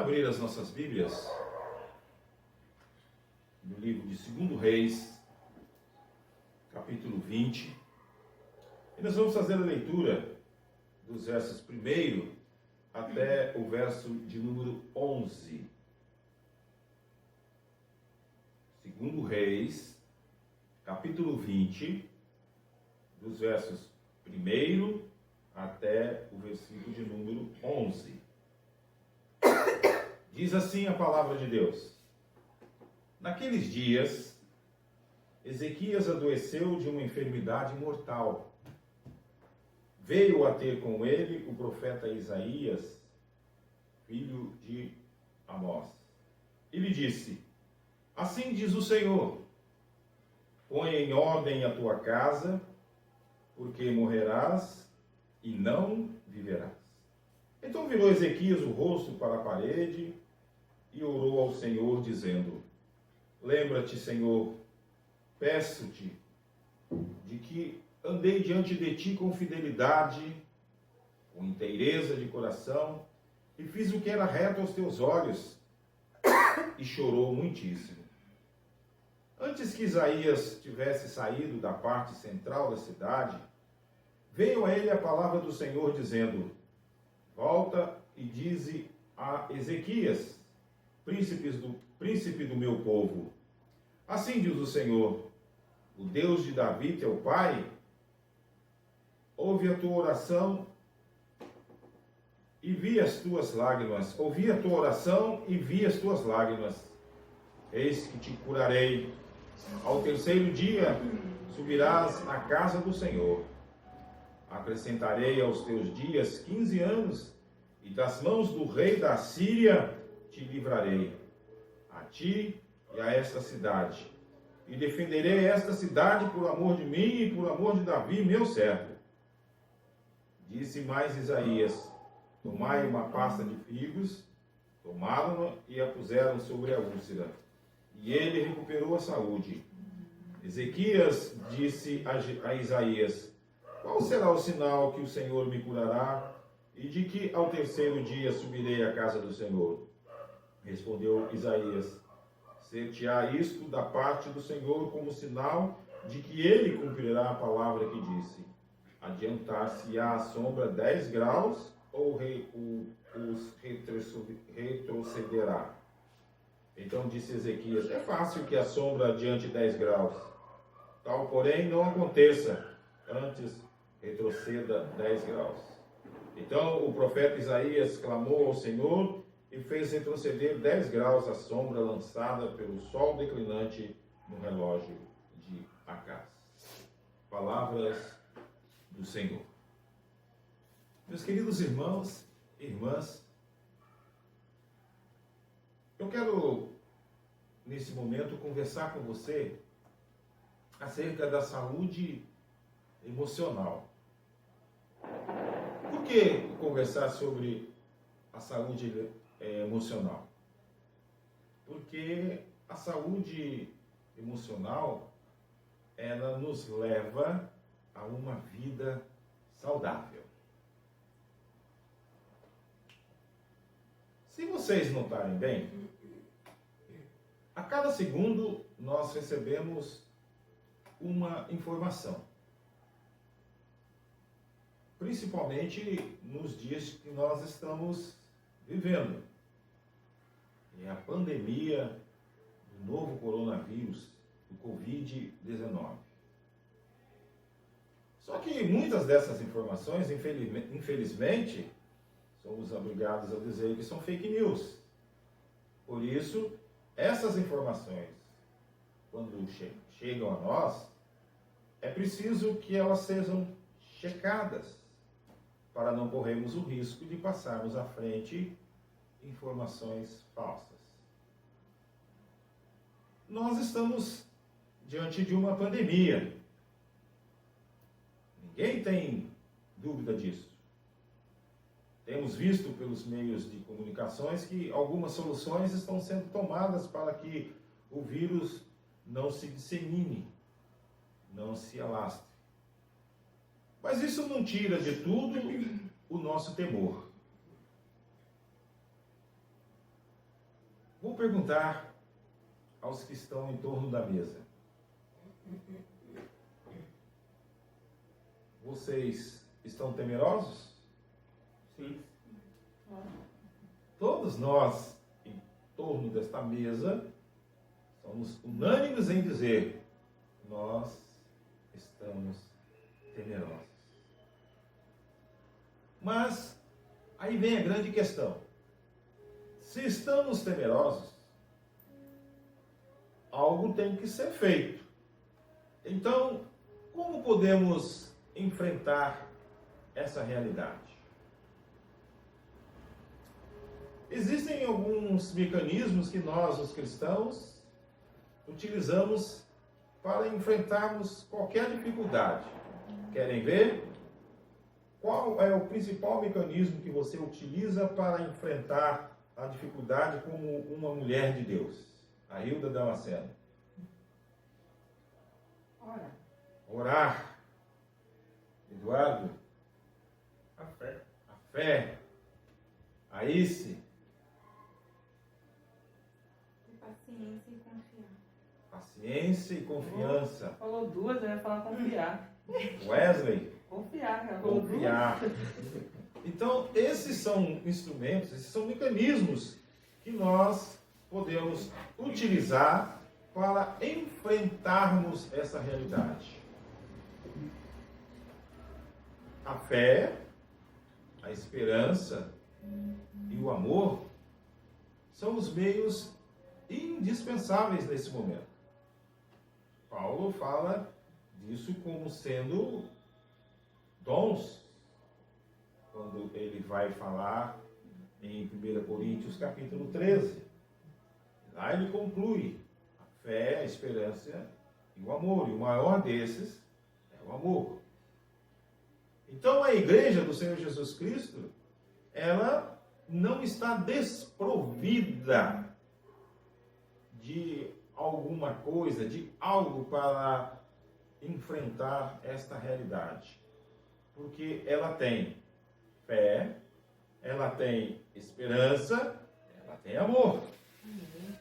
abrir as nossas Bíblias no livro de 2 Reis, capítulo 20, e nós vamos fazer a leitura dos versos 1 até o verso de número 11. 2 Reis, capítulo 20, dos versos 1 até o versículo de número 11. Diz assim a palavra de Deus: Naqueles dias, Ezequias adoeceu de uma enfermidade mortal. Veio a ter com ele o profeta Isaías, filho de Amós. E lhe disse: Assim diz o Senhor, põe em ordem a tua casa, porque morrerás e não viverás. Então virou Ezequias o rosto para a parede e orou ao Senhor, dizendo: Lembra-te, Senhor, peço-te, de que andei diante de ti com fidelidade, com inteireza de coração, e fiz o que era reto aos teus olhos. E chorou muitíssimo. Antes que Isaías tivesse saído da parte central da cidade, veio a ele a palavra do Senhor, dizendo: Volta e dize a Ezequias, príncipe do meu povo: Assim diz o Senhor, o Deus de Davi, teu pai, ouve a tua oração e vi as tuas lágrimas. Ouvi a tua oração e vi as tuas lágrimas. Eis que te curarei. Ao terceiro dia subirás à casa do Senhor. Acrescentarei aos teus dias 15 anos, e das mãos do rei da Síria te livrarei, a ti e a esta cidade. E defenderei esta cidade por amor de mim e por amor de Davi, meu servo. Disse mais Isaías: Tomai uma pasta de figos, tomaram-na e a puseram sobre a úlcera. E ele recuperou a saúde. Ezequias disse a Isaías: Qual será o sinal que o Senhor me curará e de que ao terceiro dia subirei à casa do Senhor? Respondeu Isaías: Ser-te-á isto da parte do Senhor como sinal de que ele cumprirá a palavra que disse. Adiantar-se-á a sombra 10 graus ou os retrocederá? Então disse Ezequias: É fácil que a sombra adiante 10 graus. Tal, porém, não aconteça, antes retroceda 10 graus. Então o profeta Isaías clamou ao Senhor e fez retroceder 10 graus a sombra lançada pelo sol declinante no relógio de Acaz. Palavras do Senhor. Meus queridos irmãos e irmãs, eu quero, nesse momento, conversar com você acerca da saúde emocional. Por que conversar sobre a saúde emocional? Porque a saúde emocional, ela nos leva a uma vida saudável. Se vocês notarem bem, a cada segundo nós recebemos uma informação. Principalmente nos dias que nós estamos vivendo. É a pandemia do novo coronavírus, do Covid-19. Só que muitas dessas informações, infelizmente, somos obrigados a dizer que são fake news. Por isso, essas informações, quando chegam a nós, é preciso que elas sejam checadas, para não corrermos o risco de passarmos à frente informações falsas. Nós estamos diante de uma pandemia. Ninguém tem dúvida disso. Temos visto pelos meios de comunicações que algumas soluções estão sendo tomadas para que o vírus não se dissemine, não se alastre. Mas isso não tira de tudo o nosso temor. Vou perguntar aos que estão em torno da mesa. Vocês estão temerosos? Sim. Todos nós, em torno desta mesa, somos unânimes em dizer: nós estamos temerosos. Mas, aí vem a grande questão. Se estamos temerosos, algo tem que ser feito. Então, como podemos enfrentar essa realidade? Existem alguns mecanismos que nós, os cristãos, utilizamos para enfrentarmos qualquer dificuldade. Querem ver? Qual é o principal mecanismo que você utiliza para enfrentar a dificuldade como uma mulher de Deus? A Hilda Damasceno. Ora. Orar. Eduardo. A fé. A fé. A Ice. Paciência e confiar. Paciência e confiança. Falou duas, eu ia falar confiar. Wesley. Confiar, cara. Falou Confiar. Então, esses são instrumentos, esses são mecanismos que nós podemos utilizar para enfrentarmos essa realidade. A fé, a esperança e o amor são os meios indispensáveis nesse momento. Paulo fala disso como sendo dons, quando ele vai falar em 1 Coríntios capítulo 13. Lá ele conclui a fé, a esperança e o amor. E o maior desses é o amor. Então a igreja do Senhor Jesus Cristo, ela não está desprovida de alguma coisa, de algo para enfrentar esta realidade. Porque ela tem fé, ela tem esperança, ela tem amor.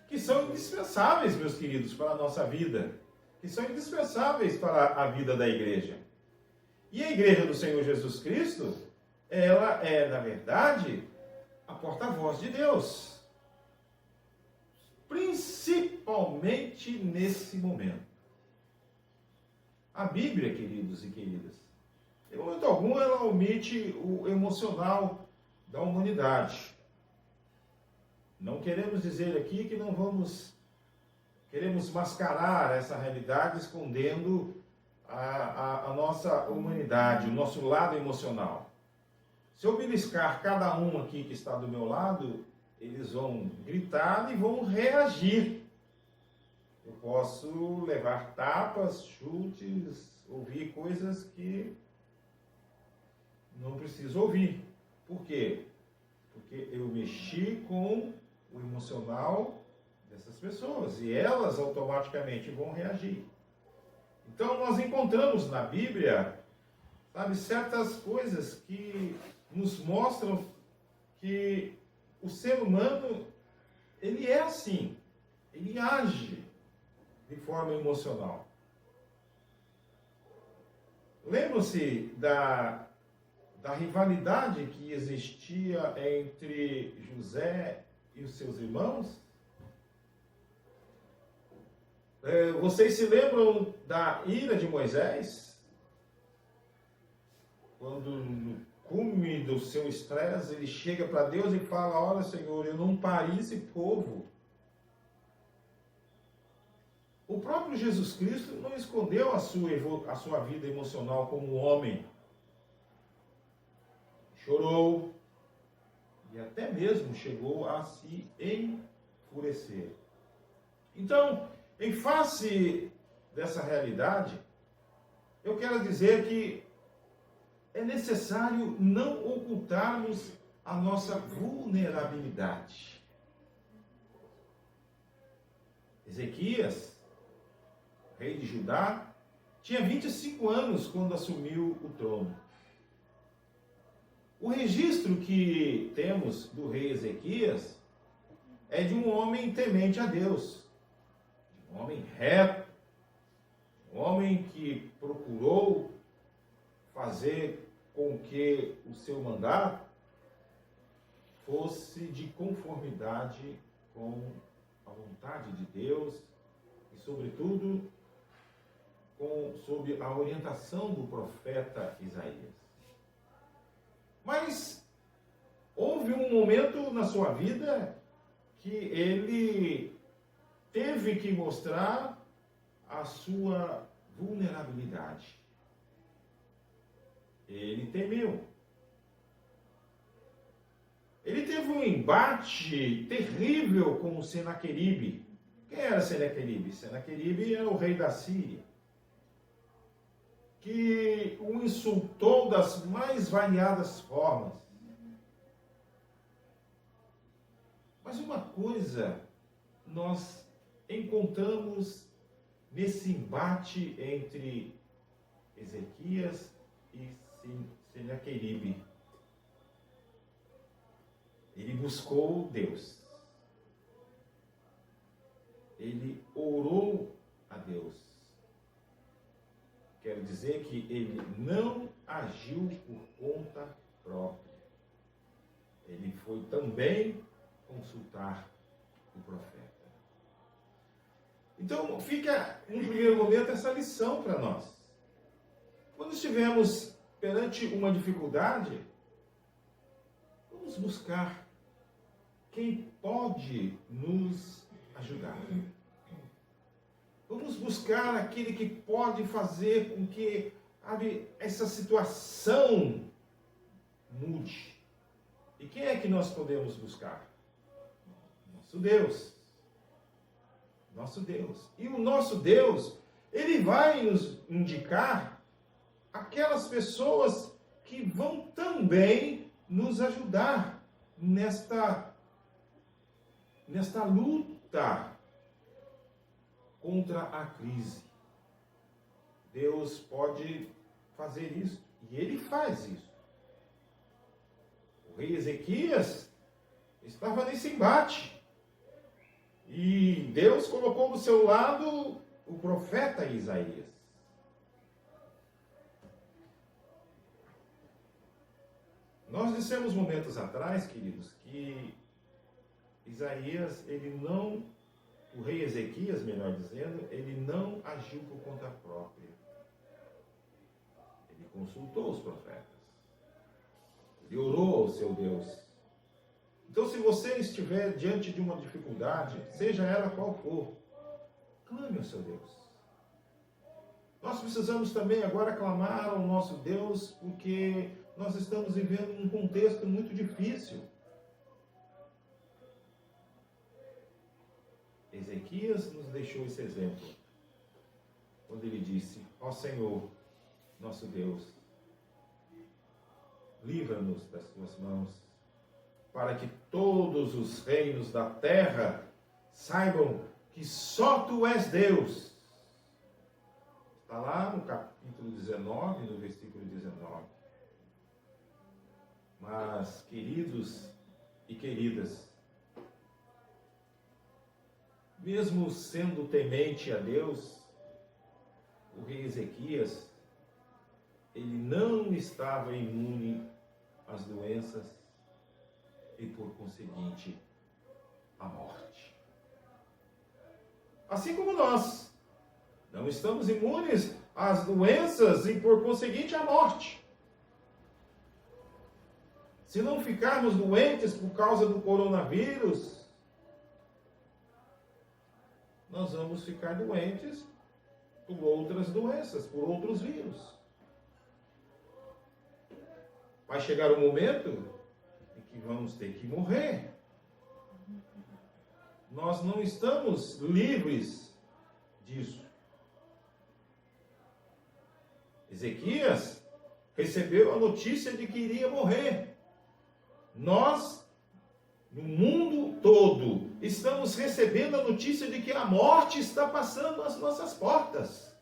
Que são indispensáveis, meus queridos, para a nossa vida. Que são indispensáveis para a vida da igreja. E a igreja do Senhor Jesus Cristo, ela é, na verdade, a porta-voz de Deus. Principalmente nesse momento. A Bíblia, queridos e queridas, em momento algum ela omite o emocional da humanidade. Não queremos dizer aqui que não queremos mascarar essa realidade escondendo a nossa humanidade, o nosso lado emocional. Se eu beliscar cada um aqui que está do meu lado, eles vão gritar e vão reagir. Eu posso levar tapas, chutes, ouvir coisas que não preciso ouvir. Por quê? Porque eu mexi com o emocional dessas pessoas e elas automaticamente vão reagir. Então nós encontramos na Bíblia, sabe, certas coisas que nos mostram que o ser humano, ele é assim, ele age de forma emocional. Lembram-se da rivalidade que existia entre José e os seus irmãos? Vocês se lembram da ira de Moisés? Quando no cume do seu estresse, ele chega para Deus e fala: olha, Senhor, eu não pari esse povo. O próprio Jesus Cristo não escondeu a sua vida emocional como homem. Chorou e até mesmo chegou a se enfurecer. Então, em face dessa realidade, eu quero dizer que é necessário não ocultarmos a nossa vulnerabilidade. Ezequias, rei de Judá, tinha 25 anos quando assumiu o trono. O registro que temos do rei Ezequias é de um homem temente a Deus, um homem reto, um homem que procurou fazer com que o seu mandato fosse de conformidade com a vontade de Deus e, sobretudo, sob a orientação do profeta Isaías. Mas houve um momento na sua vida que ele teve que mostrar a sua vulnerabilidade. Ele temeu. Ele teve um embate terrível com o Senaqueribe. Quem era Senaqueribe? Senaqueribe era o rei da Síria, que o insultou das mais variadas formas. Mas uma coisa nós encontramos nesse embate entre Ezequias e Senaqueribe. Ele buscou Deus. Ele orou a Deus. Quero dizer que ele não agiu por conta própria. Ele foi também consultar o profeta. Então, fica, em primeiro momento, essa lição para nós. Quando estivermos perante uma dificuldade, vamos buscar quem pode nos ajudar. Vamos buscar aquele que pode fazer com que, sabe, essa situação mude. E quem é que nós podemos buscar? Nosso Deus. Nosso Deus. E o nosso Deus, ele vai nos indicar aquelas pessoas que vão também nos ajudar nesta luta contra a crise. Deus pode fazer isso, e ele faz isso. O rei Ezequias estava nesse embate, e Deus colocou do seu lado o profeta Isaías. Nós dissemos momentos atrás, queridos, que Isaías, o rei Ezequias, melhor dizendo, ele não agiu por conta própria. Ele consultou os profetas. Ele orou ao seu Deus. Então, se você estiver diante de uma dificuldade, seja ela qual for, clame ao seu Deus. Nós precisamos também agora clamar ao nosso Deus, porque nós estamos vivendo um contexto muito difícil. Ezequias nos deixou esse exemplo, quando ele disse: ó Senhor, nosso Deus, livra-nos das tuas mãos, para que todos os reinos da terra saibam que só tu és Deus. Está lá no capítulo 19, no versículo 19. Mas, queridos e queridas, mesmo sendo temente a Deus, o rei Ezequias, ele não estava imune às doenças e, por conseguinte, à morte. Assim como nós não estamos imunes às doenças e, por conseguinte, à morte. Se não ficarmos doentes por causa do coronavírus, nós vamos ficar doentes por outras doenças, por outros vírus. Vai chegar o momento em que vamos ter que morrer. Nós não estamos livres disso. Ezequias recebeu a notícia de que iria morrer. Nós, no mundo todo, estamos recebendo a notícia de que a morte está passando às nossas portas.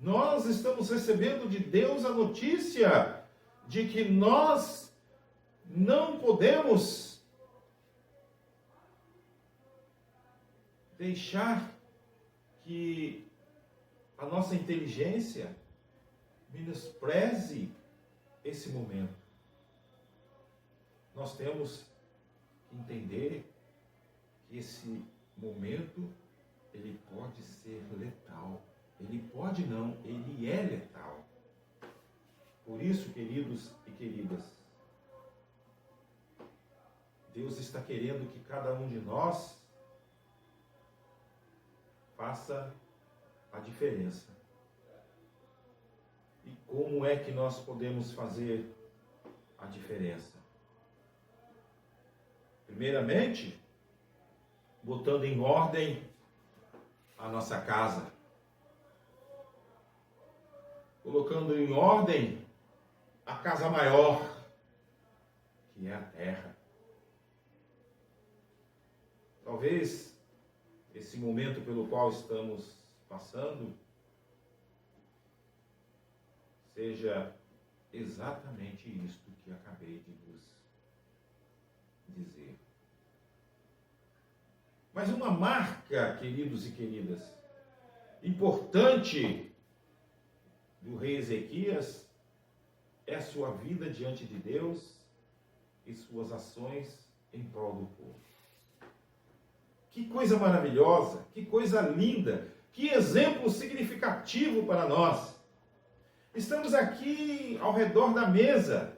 Nós estamos recebendo de Deus a notícia de que nós não podemos deixar que a nossa inteligência menospreze esse momento. Nós temos que entender que esse momento, ele pode ser letal. Ele pode não, ele é letal. Por isso, queridos e queridas, Deus está querendo que cada um de nós faça a diferença. E como é que nós podemos fazer a diferença? Primeiramente, botando em ordem a nossa casa. Colocando em ordem a casa maior, que é a terra. Talvez esse momento pelo qual estamos passando seja exatamente isto que acabei de vos dizer. Mas uma marca, queridos e queridas, importante do rei Ezequias é a sua vida diante de Deus e suas ações em prol do povo. Que coisa maravilhosa, que coisa linda, que exemplo significativo para nós. Estamos aqui ao redor da mesa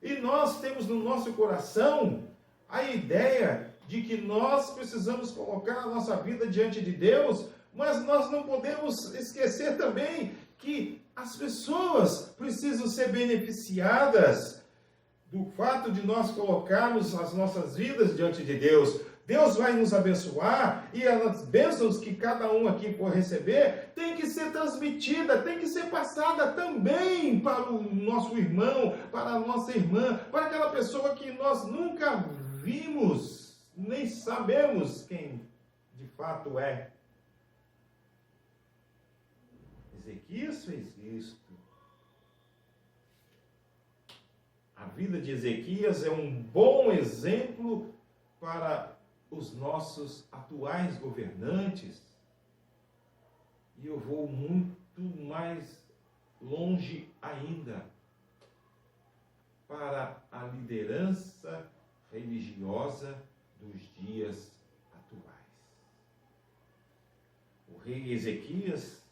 e nós temos no nosso coração a ideia de que nós precisamos colocar a nossa vida diante de Deus, mas nós não podemos esquecer também que as pessoas precisam ser beneficiadas do fato de nós colocarmos as nossas vidas diante de Deus. Deus vai nos abençoar e as bênçãos que cada um aqui for receber tem que ser transmitida, tem que ser passada também para o nosso irmão, para a nossa irmã, para aquela pessoa que nós nunca vimos, nem sabemos quem de fato é. Ezequias fez isto. A vida de Ezequias é um bom exemplo para os nossos atuais governantes. E eu vou muito mais longe ainda, para a liderança religiosa dos dias atuais. O rei Ezequias,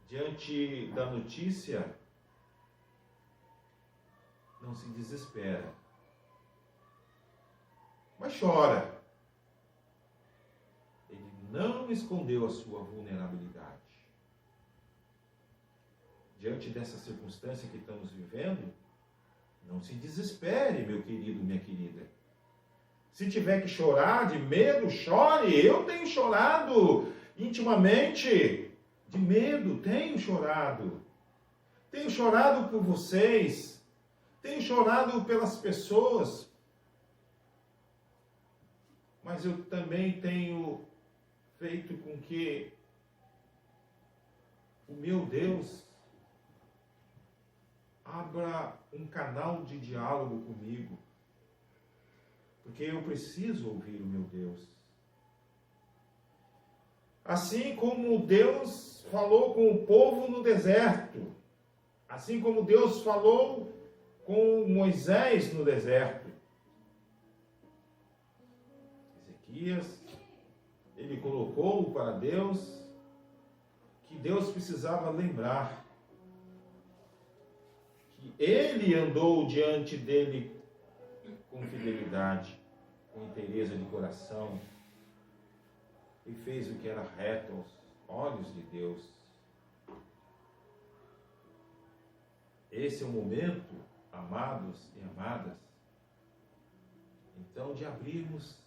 diante da notícia, não se desespera, mas chora. Ele não escondeu a sua vulnerabilidade. Diante dessa circunstância que estamos vivendo, não se desespere, meu querido, minha querida. Se tiver que chorar de medo, chore. Eu tenho chorado intimamente, de medo, tenho chorado. Tenho chorado por vocês. Tenho chorado pelas pessoas. Mas eu também tenho feito com que o meu Deus abra um canal de diálogo comigo. Porque eu preciso ouvir o meu Deus. Assim como Deus falou com o povo no deserto. Assim como Deus falou com Moisés no deserto. Ezequias, ele colocou para Deus que Deus precisava lembrar que ele andou diante dele com fidelidade, com inteireza de coração, e fez o que era reto aos olhos de Deus. Esse é o momento, amados e amadas, então, de abrirmos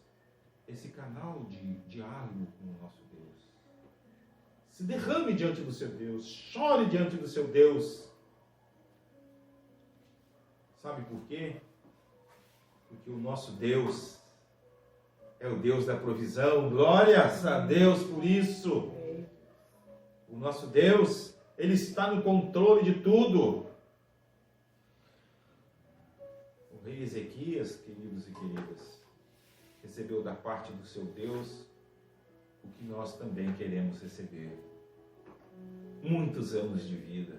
esse canal de diálogo com o nosso Deus. Se derrame diante do seu Deus, chore diante do seu Deus. Sabe por quê? Porque o nosso Deus é o Deus da provisão. Glórias a Deus por isso. O nosso Deus, Ele está no controle de tudo. O rei Ezequias, queridos e queridas, recebeu da parte do seu Deus o que nós também queremos receber. Muitos anos de vida.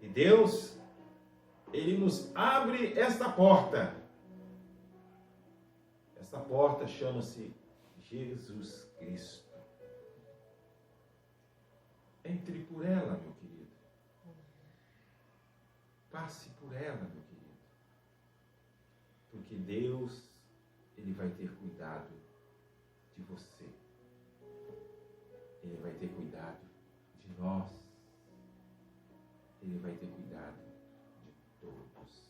E Deus, Ele nos abre esta porta. Esta porta chama-se Jesus Cristo. Entre por ela, meu querido. Passe por ela, meu querido. Porque Deus, Ele vai ter cuidado de você. Ele vai ter cuidado de nós. Ele vai ter cuidado de todos.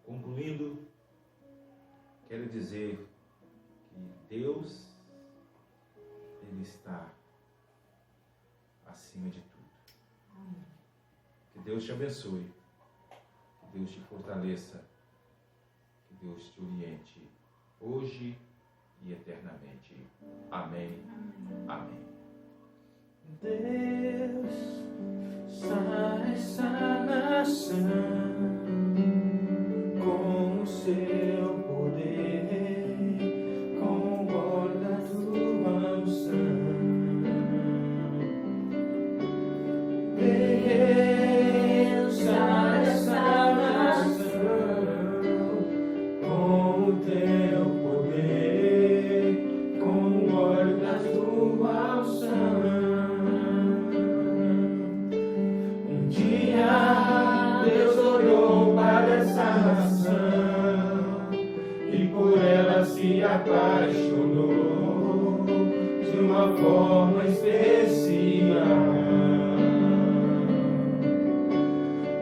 Concluindo, quero dizer que Deus, Ele está acima de tudo. Que Deus te abençoe. Que Deus te fortaleça. Que Deus te oriente hoje e eternamente. Amém. Amém. Deus, sara essa nação com o seu poder, com o óleo da tua unção. Deus, sara essa nação com o teu poder, com o óleo da tua unção. Um dia Deus olhou para essa nação e por ela se apaixonou de uma forma especial.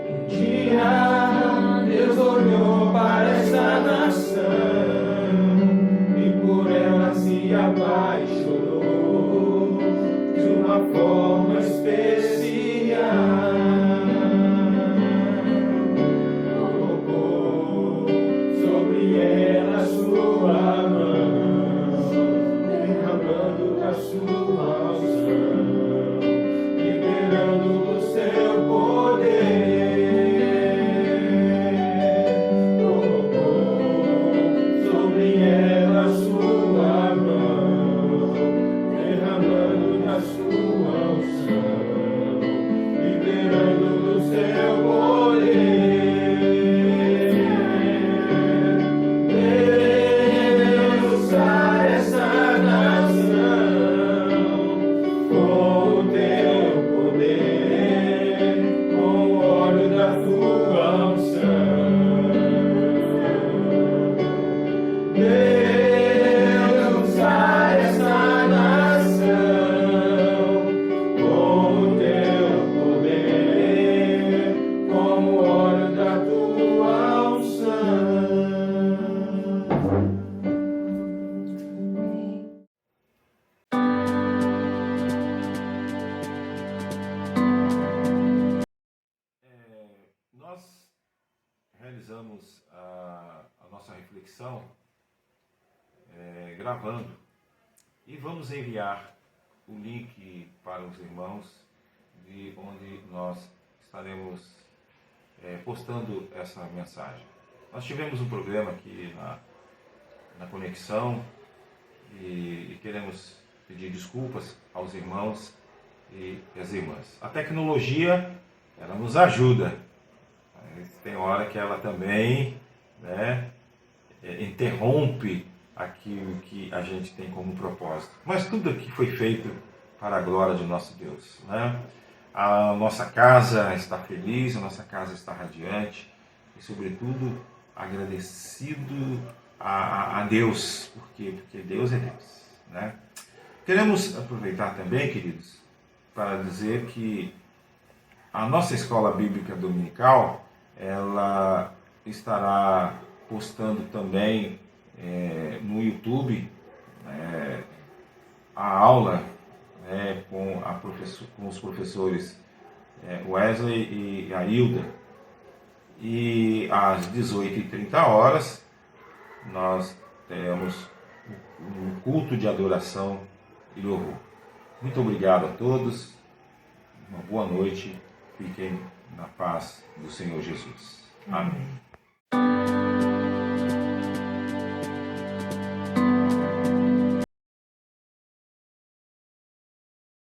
Um dia Deus olhou para essa nação e por ela se apaixonou de uma forma especial. Colocou sobre ela sua mão, derramando da sua unção, liberando do seu poder. Colocou sobre ela sua mão, derramando da sua unção, liberando do seu poder. Deus, sara essa nação com o teu poder, com o óleo da tua unção. Deus, sara essa nação com o teu poder, com o óleo da tua unção. Nós realizamos a nossa reflexão gravando e vamos enviar o link para os irmãos de onde nós estaremos postando essa mensagem. Nós tivemos um problema aqui na conexão e queremos pedir desculpas aos irmãos e às irmãs. A tecnologia, ela nos ajuda. Tem hora que ela também, interrompe aquilo que a gente tem como propósito. Mas tudo aqui foi feito para a glória de nosso Deus. A nossa casa está feliz, a nossa casa está radiante e, sobretudo, agradecido a Deus, porque Deus é Deus. Queremos aproveitar também, queridos, para dizer que a nossa escola bíblica dominical, ela estará postando também no YouTube a aula com os professores Wesley e a Hilda. E às 18h30 nós teremos um culto de adoração e louvor. Muito obrigado a todos, uma boa noite, fiquem na paz do Senhor Jesus. Amém.